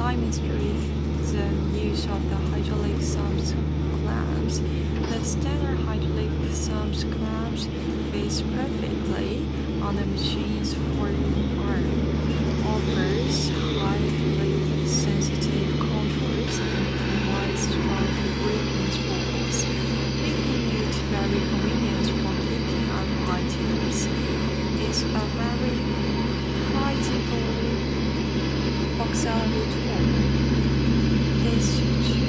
alignment with the use of the hydraulic thumb clamps. The standard hydraulic thumb clamps fits perfectly on the machine's forearm, offers highly sensitive contours, and provides strong gripping force, making it very convenient for picking up items. It's a very practical auxiliary tool. These two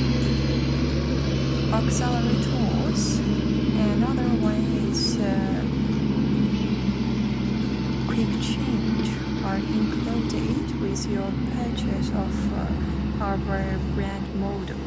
auxiliary tools. Another one is quick change are included with your purchase of our brand model.